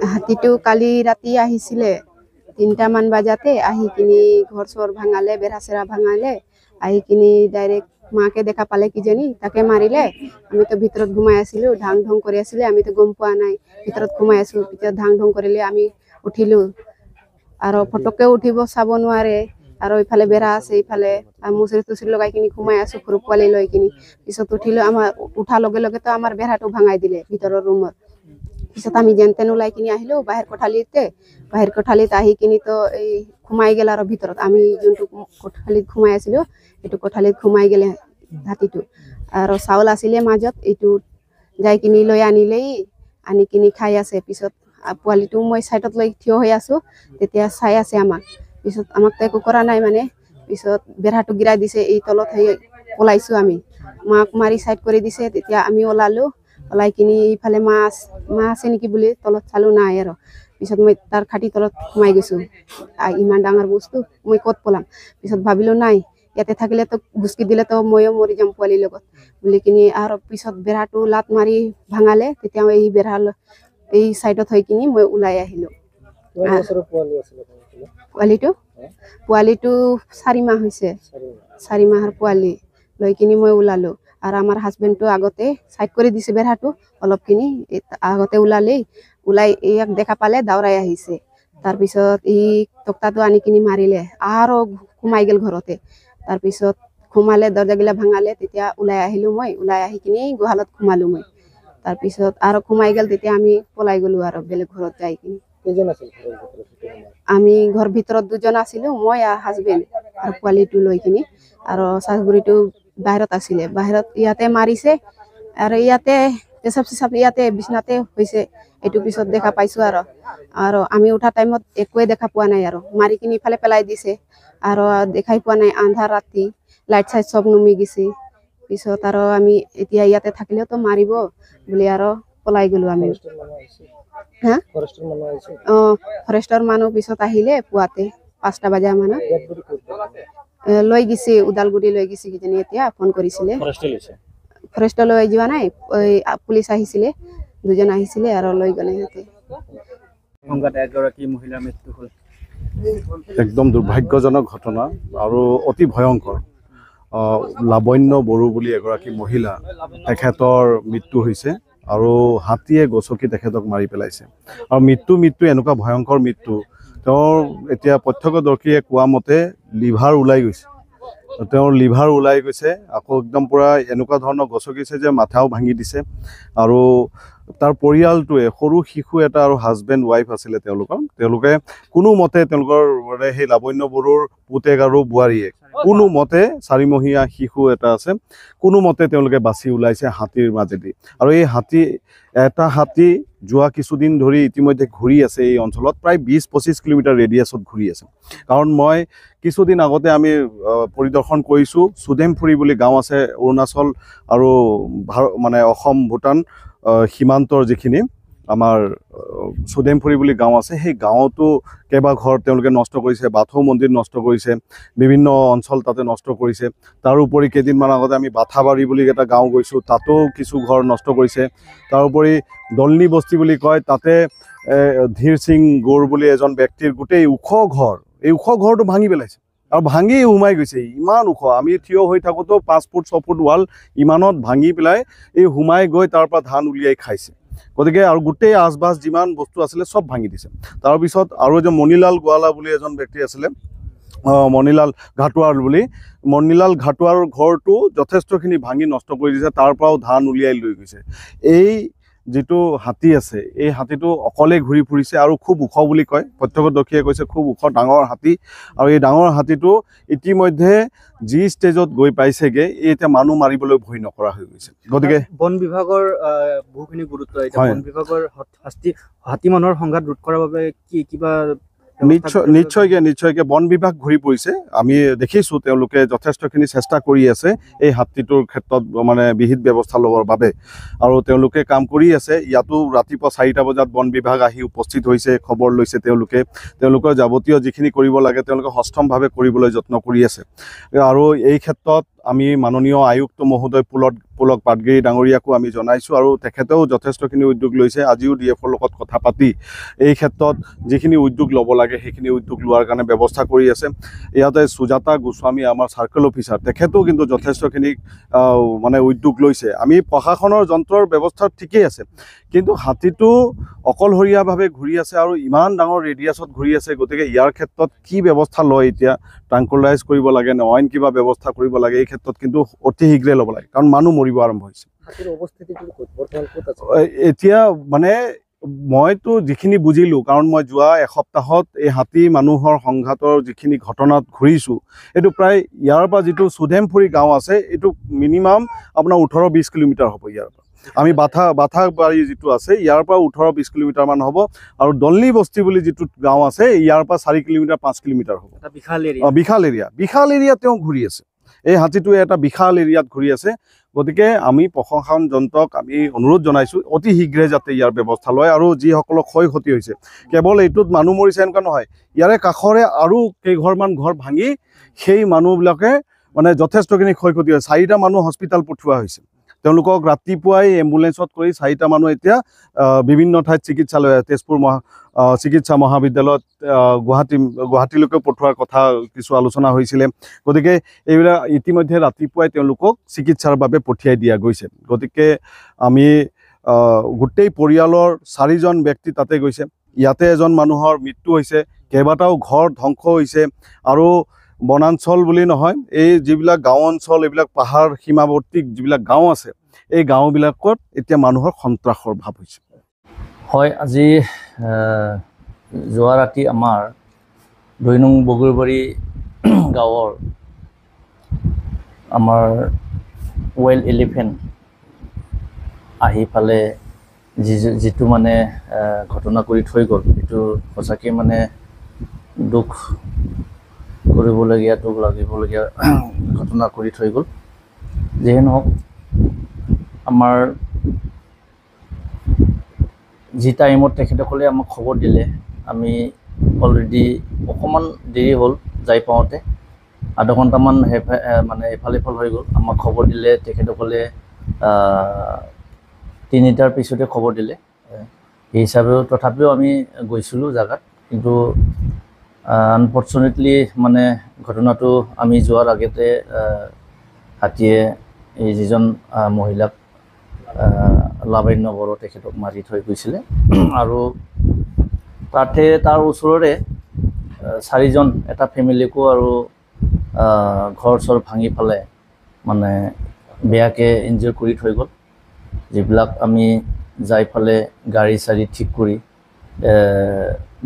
হাতীটো কালি ৰাতি আহিছিলে 3টামান বজাতে আহি কিনি ঘৰ চৰ ভাঙালে বেৰা চেৰা ভাঙালে আহি কিনি ডাইৰেক্ট মাকে দেখা পালে কিজানি তাকে মাৰিলে আমিতো ভিতৰত ঘুমাই আছিলো ধাং ঢং কৰি আছিলে আমিতো গম পোৱা নাই ভিতৰত ঘুমাই আছো পিছত ধাং ঢং কৰিলে আমি উঠিলো আৰু ফটকে উঠিব চাব নোৱাৰে আৰু ইফালে বেৰা আছে ইফালে মুচৰি তুচৰি লগাই কিনি ঘুমাই আছো সৰু পোৱালি লৈ কিনি পিছত উঠিলো আমাৰ উঠাৰ লগে লগে তো আমাৰ বেৰাটো ভাঙাই দিলে ভিতৰৰ ৰুমত পিছত আমি যেন তেন ওলাই কিনি আহিলো বাহিৰ কোঠালিত আহি কিনি তো এই ঘুমাই গেল আৰু ভিতৰত আমি যোনটো কোঠালিত ঘুমাই আছিলো এইটো কোঠালিত ঘুমাই গেলে হাতীটো আৰু চাউল আছিলে মাজত এইটো যাই কিনি লৈ আনি কিনি খাই আছে পিছত পোৱালিটো মই সাইডত লৈ থিয় হৈ আছো তেতিয়া চাই আছে আমাক পিছত আমাক তো একো কৰা নাই মানে পিছত বেৰাটো গিৰাই দিছে এই তলত হৈ ওলাইছো আমি মাক মাৰি সাইড কৰি দিছে তেতিয়া আমি ওলালো ওলাই কিনি ইফালে মাছ আছে নেকি বুলি তলত চালো নাই আৰু পিছত মই তাৰ খাটি তলত সোমাই গৈছো ইমান ডাঙৰ বস্তু মই ক'ত পলাম পিছত ভাবিলো নাই ইয়াতে থাকিলে তো গুচকি দিলে তো ময়ো মৰি যাম পোৱালিৰ লগত বুলি কিনি আৰু পিছত বেৰাটো লাত মাৰি ভাঙালে তেতিয়া এই সাইডত হৈ কিনি মই ওলাই আহিলো পোৱালিটো 4 মাহ হৈছে 4 মাহৰ পোৱালি লৈ কিনি মই ওলালো আৰু আমাৰ হাজবেণ্ডটো আগতে সাইড কৰি দিছে বেৰাটো অলপখিনি আগতে ওলাই ইয়াক দেখা পালে দাউৰাই আহিছে তাৰপিছত ই টকটাটো আনি কিনি মাৰিলে আৰু ঘুমাই গেল ঘৰতে তাৰপিছত ঘুমালে দৰ্জাগিলা ভাঙালে তেতিয়া ওলাই আহিলো মই ওলাই আহি কিনি গোহালত ঘুমালো মই তাৰপিছত আৰু ঘুমাই গেল তেতিয়া আমি পলাই গলো আৰু বেলেগ ঘৰত যাই কিনি আমি ঘৰ ভিতৰত 2জন আছিলো মই আৰু হাজবেণ্ড আৰু পোৱালিটো লৈ কিনি আৰু শাশুড়ীটো বাহিৰত আছিলে বাহিৰত ইয়াতে মাৰিছে আৰু ইয়াতে পেচাব ইয়াতে বিছনাতে হৈছে এইটো পিছত দেখা পাইছো আৰু আমি উঠা টাইমত একোৱে দেখা পোৱা নাই আৰু মাৰি কিনি ইফালে পেলাই দিছে আৰু দেখাই পোৱা নাই আন্ধাৰ ৰাতি লাইট চাইট চব নুমি গেছে পিছত আৰু আমি এতিয়া ইয়াতে থাকিলেও তো মাৰিব বুলি আৰু পলাই গলো আমি ফৰেষ্টৰ মানুহ পিছত আহিলে পুৱাতে 5টা বজা মানত লৈ গৈছে ওদালগুৰি লৈ গৈছে কিজানি এতিয়া ফোন কৰিছিলে ফৰেষ্ট লৈ যোৱা নাই পুলিচ আহিছিলে 2জন আহিছিলে আৰু লৈ গলে সিহঁতে একদম দুৰ্ভাগ্যজনক ঘটনা আৰু অতি ভয়ংকৰ লাবণ্য বড়ো বুলি এগৰাকী মহিলা তেখেতৰ মৃত্যু হৈছে আৰু হাতীয়ে গছকি তেখেতক মাৰি পেলাইছে আৰু মৃত্যু এনেকুৱা ভয়ংকৰ মৃত্যু তেওঁৰ এতিয়া প্ৰত্যক্ষদৰ্শীয়ে কোৱা মতে লিভাৰ ওলাই গৈছে আকৌ একদম পুৰা এনেকুৱা ধৰণৰ গছকিছে যে মাথাও ভাঙি দিছে আৰু তাৰ পৰিয়ালটোৱে সৰু শিশু এটা আৰু হাজবেণ্ড ৱাইফ আছিলে তেওঁলোকে কোনো মতে তেওঁলোকৰ মানে সেই লাবণ্য বড়োৰ পুতেক আৰু বোৱাৰীয়ে কোনো মতে 4মহীয়া শিশু এটা আছে কোনো মতে তেওঁলোকে বাছি ওলাইছে হাতীৰ মাজেদি আৰু এই এটা হাতী যোৱা কিছুদিন ধৰি ইতিমধ্যে ঘূৰি আছে এই অঞ্চলত প্ৰায় 20-25 কিলোমিটাৰ ৰেডিয়াছত ঘূৰি আছে কাৰণ মই কিছুদিন আগতে আমি পৰিদৰ্শন কৰিছোঁ সুদেমফুৰি বুলি গাঁও আছে অৰুণাচল আৰু মানে অসম ভূটান সীমান্তৰ যিখিনি আমাৰ সুদেমফুৰি বুলি গাঁও আছে সেই গাঁৱতো কেইবা ঘৰ তেওঁলোকে নষ্ট কৰিছে বাথৌ মন্দিৰ নষ্ট কৰিছে বিভিন্ন অঞ্চল তাতে নষ্ট কৰিছে তাৰোপৰি কেইদিনমান আগতে আমি বাথাবাৰী বুলি এটা গাঁও গৈছোঁ তাতো কিছু ঘৰ নষ্ট কৰিছে তাৰোপৰি দলনি বস্তি বুলি কয় তাতে ধীৰ সিং গৌৰ বুলি এজন ব্যক্তিৰ গোটেই ওখ ঘৰটো ভাঙি পেলাইছে আৰু ভাঙি সোমাই গৈছে ইমান ওখ আমি থিয় হৈ থাকোঁতেও 5 ফুট 6 ফুট ৱাল ইমানত ভাঙি পেলাই এই সোমাই গৈ তাৰ পৰা ধান উলিয়াই খাইছে গতিকে আৰু গোটেই আচবাছ যিমান বস্তু আছিলে সব ভাঙি দিছে তাৰপিছত আৰু এজন মণিলাল গোৱালা বুলি এজন ব্যক্তি আছিলে মণিলাল ঘাটুৱাৰ ঘৰটো যথেষ্টখিনি ভাঙি নষ্ট কৰি দিছে তাৰ পৰাও ধান উলিয়াই লৈ গৈছে এই যিটো হাতী আছে এই হাতীটো অকলে ঘূৰি ফুৰিছে আৰু খুব ওখ বুলি কয় প্ৰত্যক্ষদৰ্শীয়ে কৈছে খুব ওখ ডাঙৰ হাতী আৰু এই ডাঙৰ হাতীটো ইতিমধ্যে যি ষ্টেজত গৈ পাইছেগে এতিয়া মানুহ মাৰিবলৈ ভয় নকৰা হৈ গৈছে গতিকে বন বিভাগৰ বহুখিনি গুৰুত্ব বন বিভাগৰ হাতী মানুহৰ সংঘাত ৰোধ কৰাৰ বাবে কি কিবা নিশ্চয়কৈ বন বিভাগ ঘূৰি পৰিছে আমি দেখিছোঁ তেওঁলোকে যথেষ্টখিনি চেষ্টা কৰি আছে এই হাতীটোৰ ক্ষেত্ৰত মানে বিহিত ব্যৱস্থা ল'বৰ বাবে আৰু তেওঁলোকে কাম কৰি আছে ইয়াতো ৰাতিপুৱা 4টা বজাত বন বিভাগ আহি উপস্থিত হৈছে খবৰ লৈছে তেওঁলোকৰ যাৱতীয় যিখিনি কৰিব লাগে তেওঁলোকে সষ্টমভাৱে কৰিবলৈ যত্ন কৰি আছে আৰু এই ক্ষেত্ৰত আমি মাননীয় আয়ুক্ত মহোদয় পুলক পাটগিৰি ডাঙৰীয়াকো আমি জনাইছোঁ আৰু তেখেতেও যথেষ্টখিনি উদ্যোগ লৈছে। আজিও DFৰ লগত কথা পাতি এই ক্ষেত্ৰত যিখিনি উদ্যোগ ল'ব লাগে সেইখিনি উদ্যোগ লোৱাৰ কাৰণে ব্যৱস্থা কৰি আছে। ইয়াতে সুজাতা গোস্বামী আমাৰ চাৰ্কেল অফিচাৰ, তেখেতেও কিন্তু যথেষ্টখিনি মানে উদ্যোগ লৈছে। আমি প্ৰশাসনৰ যন্ত্ৰৰ ব্যৱস্থা ঠিকেই আছে, কিন্তু হাতীটো অকলশৰীয়াভাৱে ঘূৰি আছে আৰু ইমান ডাঙৰ ৰেডিয়াছত ঘূৰি আছে। গতিকে ইয়াৰ ক্ষেত্ৰত কি ব্যৱস্থা লয়, এতিয়া ট্ৰাংকুলাইজ কৰিব লাগে নে অইন কিবা ব্যৱস্থা কৰিব লাগে, এই ক্ষেত্ৰত কিন্তু অতি শীঘ্ৰে ল'ব লাগে, কাৰণ মানুহ মৰিব আৰম্ভ হৈছে। এতিয়া মানে মইতো যিখিনি বুজিলোঁ, কাৰণ মই যোৱা এসপ্তাহত এই হাতী মানুহৰ সংঘাতৰ যিখিনি ঘটনাত ঘূৰিছোঁ, এইটো প্ৰায় ইয়াৰ পৰা যিটো চুধেমফুৰি গাঁও আছে, এইটো মিনিমাম আপোনাৰ 18-20 কিলোমিটাৰ হ'ব ইয়াৰ পৰা। আমি বাথাবাৰী যিটো আছে ইয়াৰ পৰা 18-20 কিলোমিটাৰমান হ'ব, আৰু দলনি বস্তি বুলি যিটো গাঁও আছে ইয়াৰ পৰা 4 কিলোমিটাৰ 5 কিলোমিটাৰ হ'ব। বিশাল এৰিয়া তেওঁ ঘূৰি আছে। এই হাতীটোৱে এটা বিশাল এৰিয়াত ঘূৰি আছে। গতিকে আমি প্ৰশাসন যন্ত্ৰক আমি অনুৰোধ জনাইছোঁ অতি শীঘ্ৰে যাতে ইয়াৰ ব্যৱস্থা লয়, আৰু যিসকলৰ ক্ষয় ক্ষতি হৈছে, কেৱল এইটোত মানুহ মৰিছে এনেকুৱা নহয়, ইয়াৰে কাষৰে আৰু কেইঘৰমান ঘৰ ভাঙি সেই মানুহবিলাকে মানে যথেষ্টখিনি ক্ষয় ক্ষতি হৈছে। 4টা মানুহ হস্পিটেল পঠোৱা হৈছে। তেওঁলোকক ৰাতিপুৱাই এম্বুলেঞ্চত কৰি 4টা মানুহ এতিয়া বিভিন্ন ঠাইত চিকিৎসালয়, তেজপুৰ চিকিৎসা মহাবিদ্যালয়ত, গুৱাহাটীলৈকে পঠোৱাৰ কথা কিছু আলোচনা হৈছিলে। গতিকে এইবিলাক ইতিমধ্যে ৰাতিপুৱাই তেওঁলোকক চিকিৎসাৰ বাবে পঠিয়াই দিয়া গৈছে। গতিকে আমি গোটেই পৰিয়ালৰ 4জন ব্যক্তি তাতে গৈছে। ইয়াতে এজন মানুহৰ মৃত্যু হৈছে, কেইবাটাও ঘৰ ধ্বংস হৈছে, আৰু বনাঞ্চল বুলি নহয়, এই যিবিলাক গাঁও অঞ্চল, এইবিলাক পাহাৰ সীমাৱৰ্তী যিবিলাক গাঁও আছে, এই গাঁওবিলাকত এতিয়া মানুহৰ সন্ত্ৰাসৰ ভাৱ হৈছে। হয়, আজি যোৱা ৰাতি আমাৰ 2 নং বগুৰবাৰী গাঁৱৰ আমাৰ ৱাইল্ড এলিফেণ্ট আহি পালে যিটো মানে ঘটনা কৰি থৈ গ'ল, এইটো সঁচাকৈ মানে দুখ লাগিবলগীয়া ঘটনা কৰি থৈ গ'ল। যিয়ে নহওক, আমাৰ যি টাইমত তেখেতসকলে আমাক খবৰ দিলে, আমি অলৰেডি অকণমান দেৰি হ'ল যাই পাওঁতে, আধা ঘণ্টামান মানে ইফাল হৈ গ'ল। আমাক খবৰ দিলে তেখেতসকলে 3টাৰ পিছতে খবৰ দিলে। সেই হিচাপেও তথাপিও আমি গৈছিলোঁ জেগাত, কিন্তু আনফৰ্চুনেটলি মানে ঘটনাটো আমি যোৱাৰ আগতে হাতীয়ে এই যিজন মহিলাক লাভান্য বড়ো তেখেতক মাৰি থৈ গৈছিলে, আৰু তাৰ ওচৰৰে 4জন এটা ফেমিলিকো আৰু ঘৰ চৰ ভাঙি পেলাই মানে বেয়াকৈ ইনজিঅৰ কৰি থৈ গ'ল। যিবিলাক আমি যাই ফালে গাড়ী চাড়ী ঠিক কৰি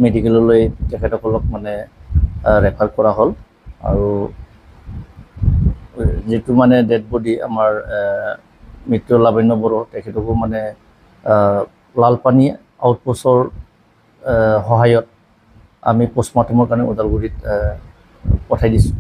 মেডিকেললৈ তেখেতসকলক মানে ৰেফাৰ কৰা হ'ল, আৰু যিটো মানে ডেড বডি আমাৰ মৃত্যু লাভান্য বড়ো, তেখেতকো মানে লালপানী আউটপোষ্টৰ সহায়ত আমি পষ্টমৰ্টেমৰ কাৰণে ওদালগুৰিত পঠাই দিছোঁ।